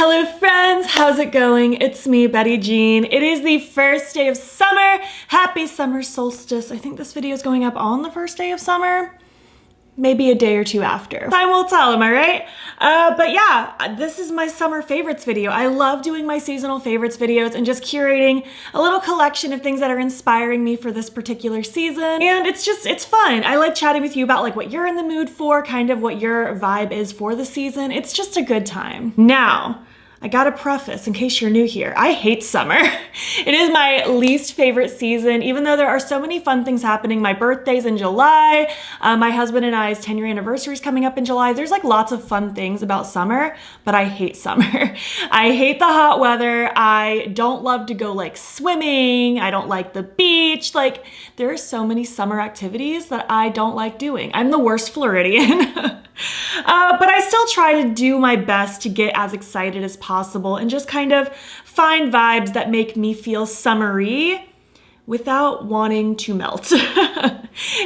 Hello friends, how's it going? It's me, Betty Jean. It is the first day of summer. Happy summer solstice. I think this video is going up on the first day of summer. Maybe a day or two after. Time will tell, am I right? But yeah, this is my summer favorites video. I love doing my seasonal favorites videos and just curating a little collection of things that are inspiring me for this particular season. And it's fun. I like chatting with you about like what you're in the mood for, kind of what your vibe is for the season. It's just a good time. Now, I gotta preface, in case you're new here, I hate summer. It is my least favorite season, even though there are so many fun things happening. My birthday's in July. My husband and I's 10-year anniversary is coming up in July. There's like lots of fun things about summer, but I hate summer. I hate the hot weather. I don't love to go like swimming. I don't like the beach. Like there are so many summer activities that I don't like doing. I'm the worst Floridian. But I still try to do my best to get as excited as possible and just kind of find vibes that make me feel summery without wanting to melt.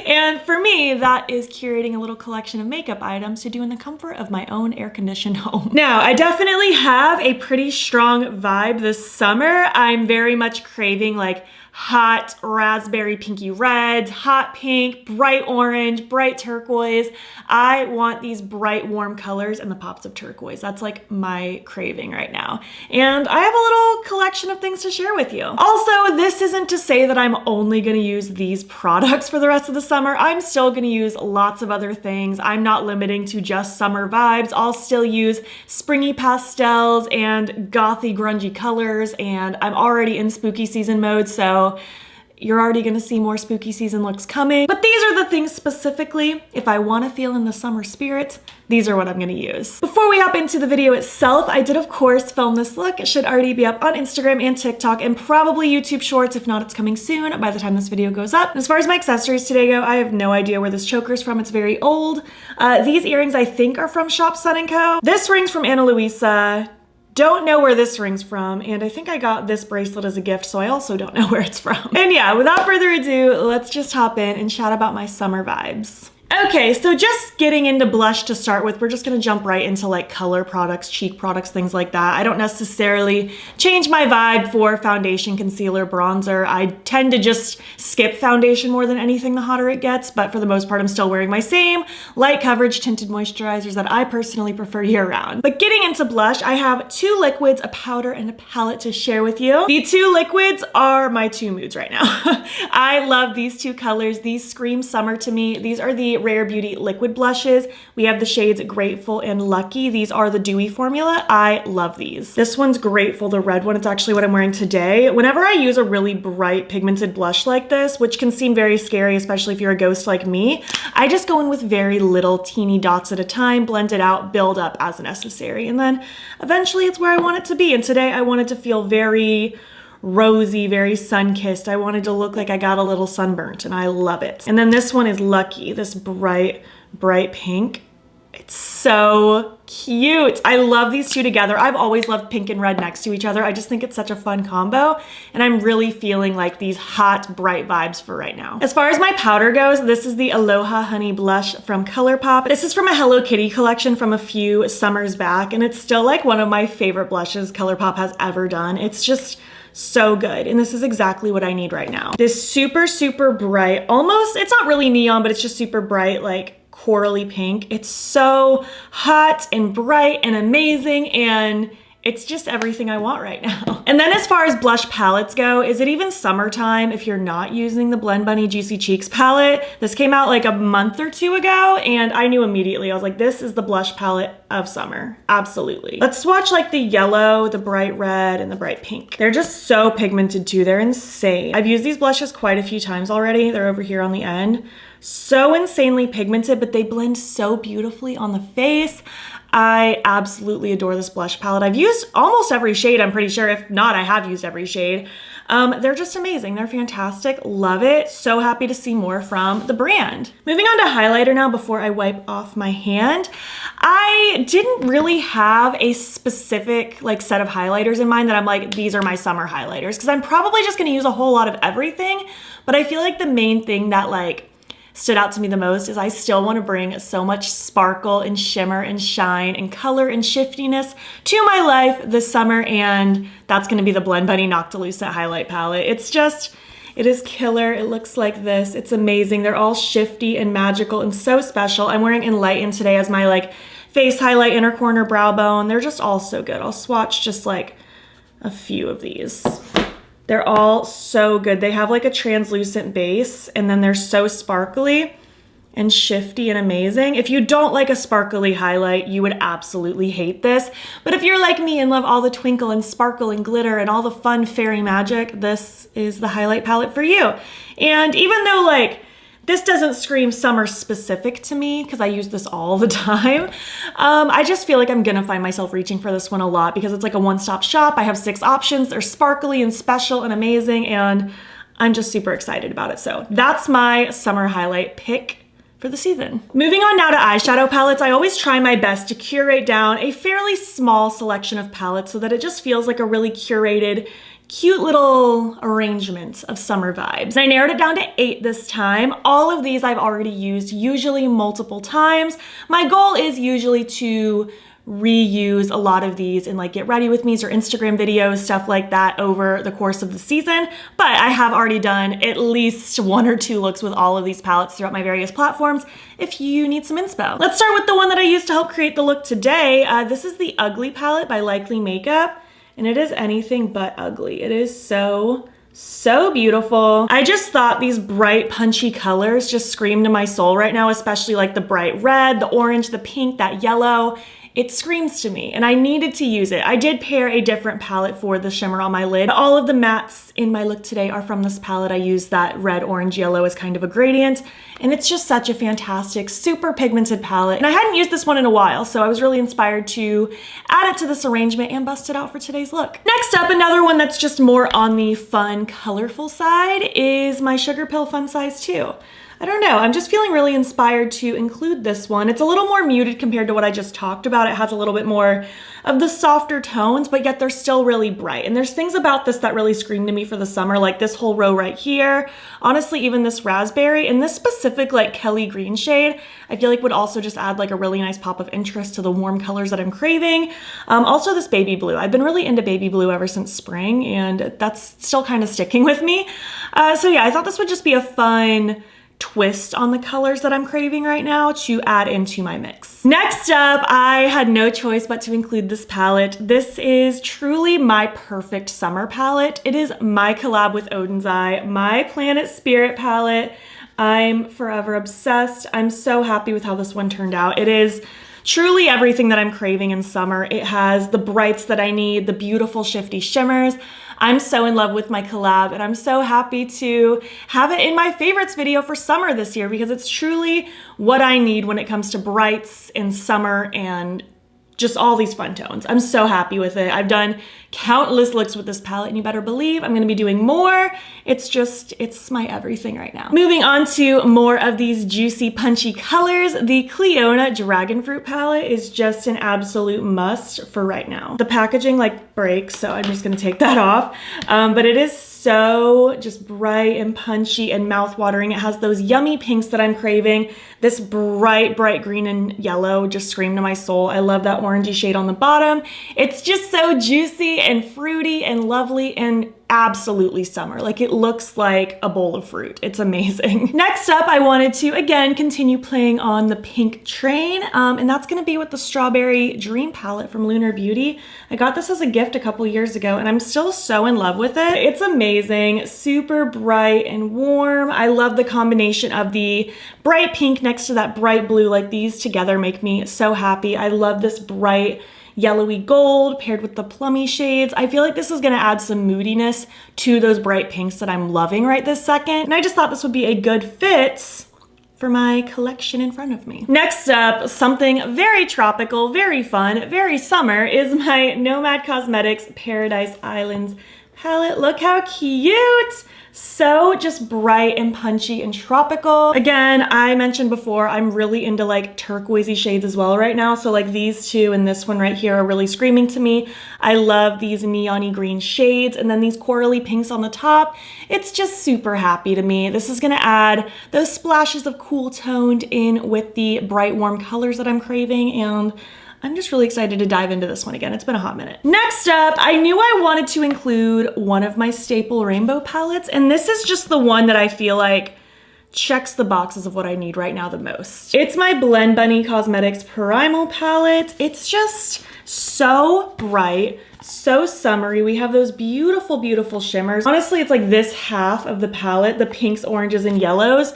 And for me, that is curating a little collection of makeup items to do in the comfort of my own air-conditioned home. Now, I definitely have a pretty strong vibe this summer. I'm very much craving like hot raspberry pinky reds, hot pink, bright orange, bright turquoise. I want these bright warm colors and the pops of turquoise. That's like my craving right now. And I have a little collection of things to share with you. Also, this isn't to say that I'm only gonna use these products for the rest of the summer. I'm still gonna use lots of other things. I'm not limiting to just summer vibes. I'll still use springy pastels and gothy grungy colors, and I'm already in spooky season mode, so you're already gonna see more spooky season looks coming. But these are the things specifically, if I wanna feel in the summer spirit, these are what I'm gonna use. Before we hop into the video itself, I did of course film this look. It should already be up on Instagram and TikTok and probably YouTube Shorts. If not, it's coming soon by the time this video goes up. As far as my accessories today go, I have no idea where this choker is from. It's very old. These earrings I think are from Shop Sun & Co. This ring's from Ana Luisa. Don't know where this ring's from, and I think I got this bracelet as a gift, so I also don't know where it's from. And yeah, without further ado, let's just hop in and chat about my summer vibes. Okay, so just getting into blush to start with, we're just gonna jump right into like color products, cheek products, things like that. I don't necessarily change my vibe for foundation, concealer, bronzer. I tend to just skip foundation more than anything the hotter it gets, but for the most part, I'm still wearing my same light coverage tinted moisturizers that I personally prefer year round. But getting into blush, I have two liquids, a powder and a palette to share with you. The two liquids are my two moods right now. I love these two colors. These scream summer to me. These are the Rare Beauty liquid blushes. We have the shades Grateful and Lucky. These are the dewy formula. I love these. This one's Grateful, the red one. It's actually what I'm wearing today. Whenever I use a really bright pigmented blush like this, which can seem very scary, especially if you're a ghost like me, I just go in with very little teeny dots at a time, blend it out, build up as necessary. And then eventually it's where I want it to be. And today I want it to feel very rosy, very sun-kissed. I wanted to look like I got a little sunburnt, and I love it. And then this one is Lucky, this bright pink. It's so cute. I love these two together. I've always loved pink and red next to each other. I just think it's such a fun combo, and I'm really feeling like these hot, bright vibes for right now. As far as my powder goes, this is the Aloha Honey Blush from Colourpop. This is from a Hello Kitty collection from a few summers back, and it's still like one of my favorite blushes Colourpop has ever done. It's just so good, and this is exactly what I need right now. This super, super bright, almost, it's not really neon, but it's just super bright, like corally pink. It's so hot and bright and amazing, and it's just everything I want right now. And then as far as blush palettes go, is it even summertime if you're not using the Blend Bunny Juicy Cheeks palette? This came out like a month or two ago, and I knew immediately. I was like, this is the blush palette of summer. Absolutely. Let's swatch like the yellow, the bright red, and the bright pink. They're just so pigmented too. They're insane. I've used these blushes quite a few times already. They're over here on the end. So insanely pigmented, but they blend so beautifully on the face. I absolutely adore this blush palette. I've used almost every shade, I'm pretty sure. If not, I have used every shade. They're just amazing. They're fantastic. Love it. So happy to see more from the brand. Moving on to highlighter now before I wipe off my hand. I didn't really have a specific like set of highlighters in mind that I'm like, these are my summer highlighters, because I'm probably just going to use a whole lot of everything. But I feel like the main thing that like stood out to me the most is I still want to bring so much sparkle and shimmer and shine and color and shiftiness to my life this summer, and that's going to be the Blend Bunny Noctilucent highlight palette. It is killer. It looks like this. It's amazing. They're all shifty and magical and so special. I'm wearing Enlighten today as my like face highlight, inner corner, brow bone. They're just all so good. I'll swatch just like a few of these. They're all so good. They have like a translucent base, and then they're so sparkly and shifty and amazing. If you don't like a sparkly highlight, you would absolutely hate this. But if you're like me and love all the twinkle and sparkle and glitter and all the fun fairy magic, this is the highlight palette for you. And even though like this doesn't scream summer specific to me because I use this all the time, I just feel like I'm gonna find myself reaching for this one a lot because it's like a one-stop shop. I have 6 options. They're sparkly and special and amazing, and I'm just super excited about it. So that's my summer highlight pick for the season. Moving on now to eyeshadow palettes, I always try my best to curate down a fairly small selection of palettes so that it just feels like a really curated, cute little arrangement of summer vibes. I narrowed it down to 8 this time. All of these I've already used, usually multiple times. My goal is usually to reuse a lot of these in like get ready with me's or Instagram videos, stuff like that over the course of the season. But I have already done at least 1 or 2 looks with all of these palettes throughout my various platforms if you need some inspo. Let's start with the one that I used to help create the look today. This is the Ugly palette by Likely Makeup, and it is anything but ugly. It is so beautiful. I just thought these bright, punchy colors just scream to my soul right now, especially like the bright red, the orange, the pink, that yellow. It screams to me, and I needed to use it. I did pair a different palette for the shimmer on my lid. All of the mattes in my look today are from this palette. I used that red, orange, yellow as kind of a gradient, and it's just such a fantastic, super pigmented palette. And I hadn't used this one in a while, so I was really inspired to add it to this arrangement and bust it out for today's look. Next up, another one that's just more on the fun, colorful side is my Sugar Pill Fun Size 2. I don't know, I'm just feeling really inspired to include this one. It's a little more muted compared to what I just talked about. It has a little bit more of the softer tones, but yet they're still really bright. And there's things about this that really scream to me for the summer, like this whole row right here. Honestly, even this raspberry and this specific like Kelly green shade, I feel like would also just add like a really nice pop of interest to the warm colors that I'm craving. Also this baby blue. I've been really into baby blue ever since spring, and that's still kind of sticking with me. So yeah, I thought this would just be a fun twist on the colors that I'm craving right now to add into my mix. Next up, I had no choice but to include this palette. This is truly my perfect summer palette. It is my collab with Odin's Eye, my Planet Spirit palette. I'm forever obsessed. I'm so happy with how this one turned out. It is truly everything that I'm craving in summer. It has the brights that I need, the beautiful shifty shimmers. I'm so in love with my collab, and I'm so happy to have it in my favorites video for summer this year because it's truly what I need when it comes to brights in summer and just all these fun tones. I'm so happy with it. I've done countless looks with this palette, and you better believe I'm gonna be doing more. It's my everything right now. Moving on to more of these juicy, punchy colors, the Cleona Dragon Fruit palette is just an absolute must for right now. The packaging like breaks, so I'm just gonna take that off. But it is so just bright and punchy and mouth-watering. It has those yummy pinks that I'm craving. This bright green and yellow just scream to my soul. I love that orangey shade on the bottom. It's just so juicy and fruity and lovely and absolutely summer. Like it looks like a bowl of fruit. It's amazing. Next up, I wanted to again continue playing on the pink train, and that's gonna be with the Strawberry Dream palette from Lunar Beauty. I got this as a gift a couple years ago, and I'm still so in love with it. It's amazing, super bright and warm. I love the combination of the bright pink next to that bright blue. Like these together make me so happy. I love this bright yellowy gold paired with the plummy shades. I feel like this is gonna add some moodiness to those bright pinks that I'm loving right this second. And I just thought this would be a good fit for my collection in front of me. Next up, something very tropical, very fun, very summer is my Nomad Cosmetics Paradise Islands palette. Look how cute. So just bright and punchy and tropical. Again, I mentioned before, I'm really into like turquoisey shades as well right now. So like these two and this one right here are really screaming to me. I love these neon-y green shades and then these corally pinks on the top. It's just super happy to me. This is gonna add those splashes of cool toned in with the bright warm colors that I'm craving, and I'm just really excited to dive into this one again. It's been a hot minute. Next up, I knew I wanted to include one of my staple rainbow palettes, and this is just the one that I feel like checks the boxes of what I need right now the most. It's my Blend Bunny Cosmetics Primal palette. It's just so bright, so summery. We have those beautiful, beautiful shimmers. Honestly, it's like this half of the palette, the pinks, oranges, and yellows,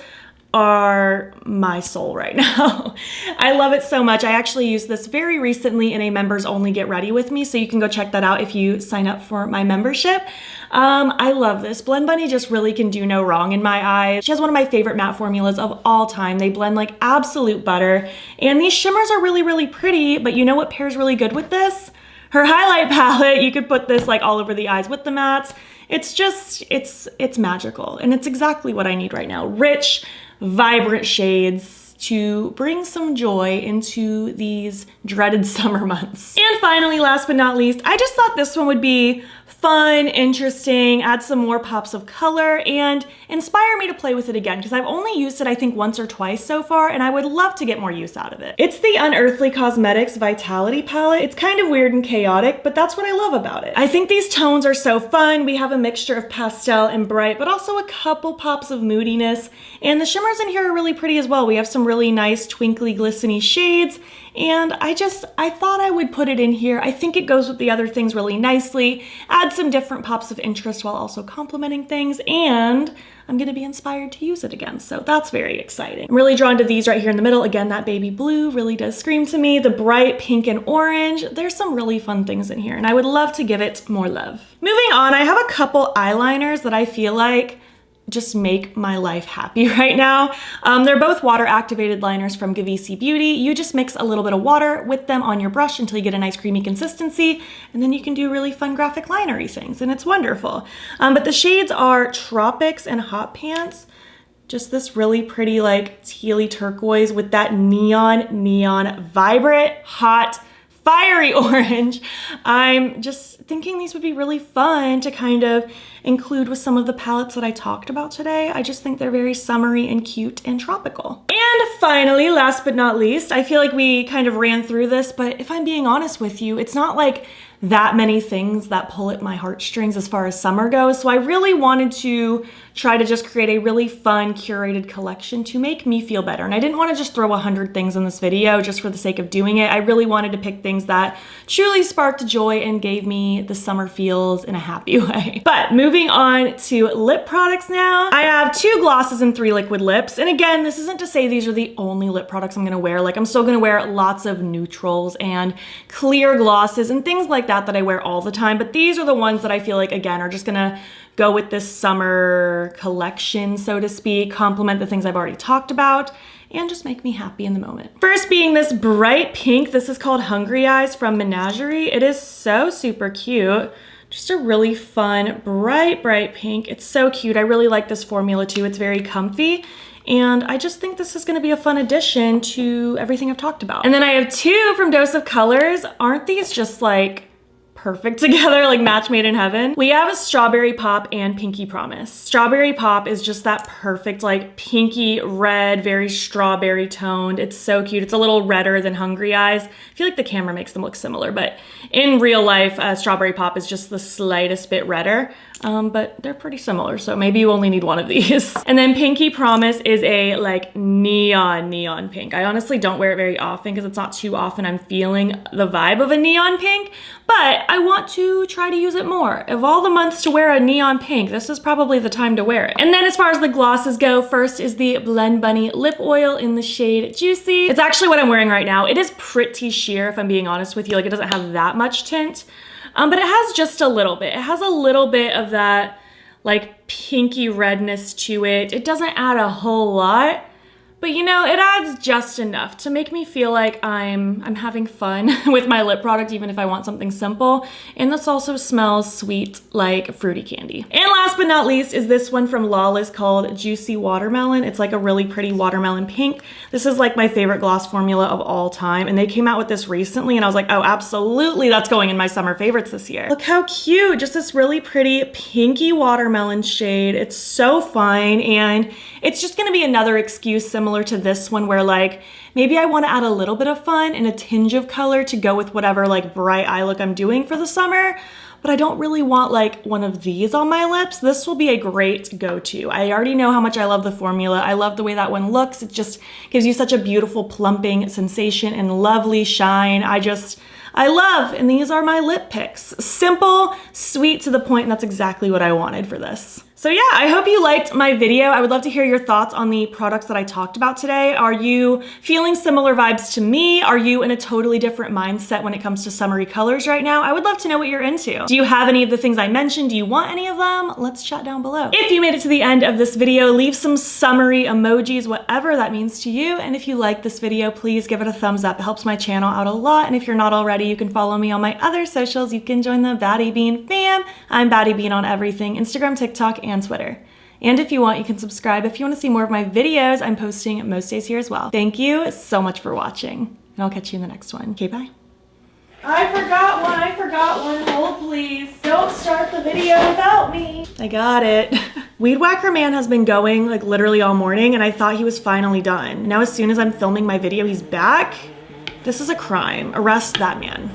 are my soul right now. I love it so much. I actually used this very recently in a members only get ready with me, so you can go check that out if you sign up for my membership. I love this. Blend Bunny just really can do no wrong in my eyes. She has one of my favorite matte formulas of all time. They blend like absolute butter, and these shimmers are really, really pretty, but you know what pairs really good with this? Her highlight palette. You could put this like all over the eyes with the mattes. It's just, it's magical, and it's exactly what I need right now. Rich, vibrant shades to bring some joy into these dreaded summer months. And finally, last but not least, I just thought this one would be fun, interesting, add some more pops of color, and inspire me to play with it again, because I've only used it I think once or twice so far, and I would love to get more use out of it. It's the Unearthly Cosmetics Vitality palette. It's kind of weird and chaotic, but that's what I love about it. I think these tones are so fun. We have a mixture of pastel and bright, but also a couple pops of moodiness, and the shimmers in here are really pretty as well. We have some really nice twinkly, glistening shades, and I thought I would put it in here. I think it goes with the other things really nicely, add some different pops of interest while also complementing things, and I'm gonna be inspired to use it again, so that's very exciting. I'm really drawn to these right here in the middle. Again, that baby blue really does scream to me. The bright pink and orange, there's some really fun things in here, and I would love to give it more love. Moving on, I have a couple eyeliners that I feel like just make my life happy right now. They're both water activated liners from Gainesville Beauty. You just mix a little bit of water with them on your brush until you get a nice creamy consistency, and then you can do really fun graphic linery things, and it's wonderful. But the shades are Tropics and Hot Pants. Just this really pretty like tealy turquoise with that neon, vibrant, hot, fiery orange. I'm just thinking these would be really fun to kind of include with some of the palettes that I talked about today. I just think they're very summery and cute and tropical. And finally, last but not least, I feel like we kind of ran through this, but if I'm being honest with you, it's not like that many things that pull at my heartstrings as far as summer goes. So I really wanted to try to just create a really fun curated collection to make me feel better. And I didn't want to just throw 100 things in this video just for the sake of doing it. I really wanted to pick things that truly sparked joy and gave me the summer feels in a happy way. But moving on to lip products now. I have 2 glosses and 3 liquid lips. And again, this isn't to say these are the only lip products I'm gonna wear. Like I'm still gonna wear lots of neutrals and clear glosses and things like that I wear all the time. But these are the ones that I feel like, again, are just gonna go with this summer collection, so to speak, complement the things I've already talked about, and just make me happy in the moment. First being this bright pink. This is called Hungry Eyes from Menagerie. It is so super cute. Just a really fun, bright pink. It's so cute. I really like this formula too. It's very comfy. And I just think this is gonna be a fun addition to everything I've talked about. And then I have 2 from Dose of Colors. Aren't these just like perfect together, like match made in heaven? We have a Strawberry Pop and Pinky Promise. Strawberry Pop is just that perfect like pinky red, very strawberry toned. It's so cute. It's a little redder than Hungry Eyes. I feel like the camera makes them look similar, but in real life, Strawberry Pop is just the slightest bit redder. But they're pretty similar, so maybe you only need one of these. And then Pinky Promise is a like neon pink. I honestly don't wear it very often because it's not too often I'm feeling the vibe of a neon pink, but I want to try to use it more. Of all the months to wear a neon pink, this is probably the time to wear it. And then as far as the glosses go, first is the Blend Bunny Lip Oil in the shade Juicy. It's actually what I'm wearing right now. It is pretty sheer, if I'm being honest with you. Like it doesn't have that much tint. But it has just a little bit. It has a little bit of that like pinky redness to it. It doesn't add a whole lot, But you know, it adds just enough to make me feel like I'm having fun with my lip product, even if I want something simple. And this also smells sweet like fruity candy. And last but not least is this one from Lawless called Juicy Watermelon. It's like a really pretty watermelon pink. This is like my favorite gloss formula of all time. And they came out with this recently and I was like, oh, absolutely, that's going in my summer favorites this year. Look how cute, just this really pretty pinky watermelon shade. It's so fun and it's just gonna be another excuse similar to this one where like maybe I want to add a little bit of fun and a tinge of color to go with whatever like bright eye look I'm doing for the summer, but I don't really want like one of these on my lips. This will be a great go-to. I already know how much I love the formula. I love the way that one looks. It just gives you such a beautiful plumping sensation and lovely shine. I love, and these are my lip picks. Simple, sweet to the point, and that's exactly what I wanted for this. So yeah, I hope you liked my video. I would love to hear your thoughts on the products that I talked about today. Are you feeling similar vibes to me? Are you in a totally different mindset when it comes to summery colors right now? I would love to know what you're into. Do you have any of the things I mentioned? Do you want any of them? Let's chat down below. If you made it to the end of this video, leave some summery emojis, whatever that means to you. And if you like this video, please give it a thumbs up. It helps my channel out a lot. And if you're not already, you can follow me on my other socials. You can join the Baddie Bean fam. I'm Baddie Bean on everything, Instagram, TikTok, and Twitter. And if you want, you can subscribe if you want to see more of my videos. I'm posting most days here as well. Thank you so much for watching, and I'll catch you in the next one. Okay, bye. I forgot one. Hold please. Don't start the video without me. I got it. Weed Whacker Man has been going like literally all morning and I thought he was finally done. Now as soon as I'm filming my video, he's back. This is a crime. Arrest that man.